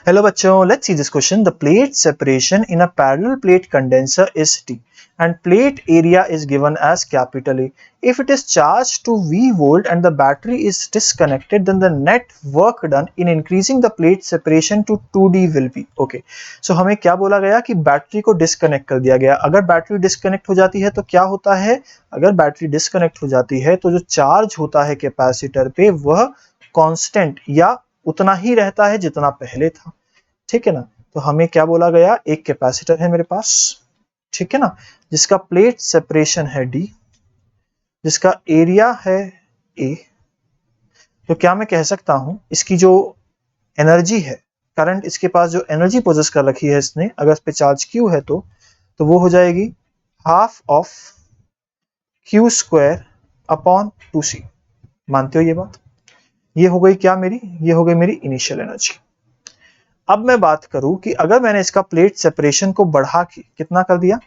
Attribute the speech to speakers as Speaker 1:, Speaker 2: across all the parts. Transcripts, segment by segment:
Speaker 1: Hello बच्चों, let's see this question. The plate separation in a parallel plate condenser is T and plate area is given as capital A. If it is charged to V volt and the battery is disconnected, then the net work done in increasing the plate separation to 2D will be. Okay. So हमें क्या बोला गया कि battery को disconnect कर दिया गया. अगर बैटरी डिस्कनेक्ट हो जाती है तो क्या होता है? अगर बैटरी डिस्कनेक्ट हो जाती है तो जो चार्ज होता है कैपेसिटर पे वह कांस्टेंट या उतना ही रहता है जितना पहले था. ठीक है ना. तो हमें क्या बोला गया, एक कैपेसिटर है मेरे पास, ठीक है ना, जिसका प्लेट सेपरेशन है D, जिसका एरिया है A. तो क्या मैं कह सकता हूं इसकी जो एनर्जी है, करंट इसके पास जो एनर्जी पोजेस कर रखी है इसने, अगर इस पे चार्ज Q है तो वो हो जाएगी half of Q square upon 2C. मानते हो ये बात? ये हो गई क्या मेरी, ये हो गई मेरी इनिशियल एनर्जी. अब मैं बात करूं कि अगर मैंने इसका प्लेट सेपरेशन को बढ़ा के कितना कर दिया,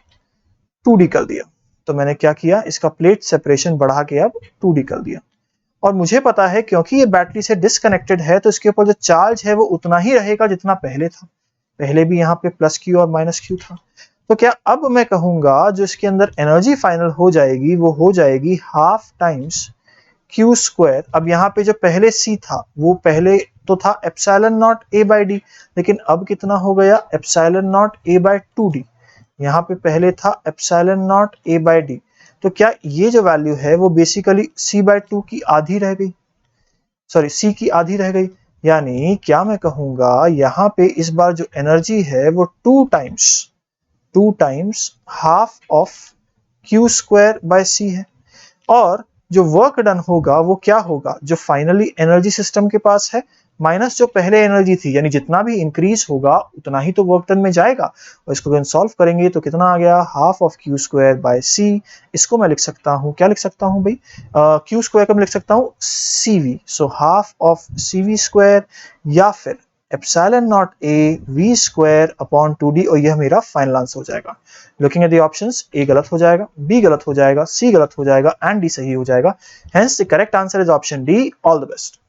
Speaker 1: 2D कर दिया, तो मैंने क्या किया, इसका प्लेट सेपरेशन बढ़ा के अब 2D कर दिया. और मुझे पता है क्योंकि ये बैटरी से डिस्कनेक्टेड है तो इसके ऊपर जो चार्ज है वो उतना ही रहेगा जितना पहले था. पहले भी यहाँ पे प्लस Q और माइनस Q था. तो क्या अब मैं कहूंगा जो इसके अंदर एनर्जी फाइनल हो जाएगी वो हो जाएगी हाफ टाइम्स Q स्क्वायर. अब यहाँ पे जो पहले C था वो पहले तो था epsilon not A by D, लेकिन अब कितना हो गया, epsilon not A by 2D. यहाँ पे पहले था epsilon not A by D. तो क्या ये जो वैल्यू है वो बेसिकली C बाई 2 की आधी रह गई, सॉरी C की आधी रह गई. यानी क्या मैं कहूंगा यहाँ पे इस बार जो एनर्जी है वो 2 times half of Q square by C है. और जो वर्क डन होगा वो क्या होगा, जो फाइनली एनर्जी सिस्टम के पास है माइनस जो पहले एनर्जी थी, यानी जितना भी इंक्रीज होगा उतना ही तो वर्क डन में जाएगा. और इसको अगर सॉल्व करेंगे तो कितना आ गया, half of Q square by C. इसको मैं लिख सकता हूँ, क्या लिख सकता हूँ भाई, Q स्क्वायर का मैं लिख सकता हूँ CV. So half of CV square या फिर epsilon not A V square upon 2D. और यह मेरा फाइनल आंसर हो जाएगा. Looking at the options, A गलत हो जाएगा, B गलत हो जाएगा, C गलत हो जाएगा एंड D सही हो जाएगा. Hence the correct answer is option D. All the best.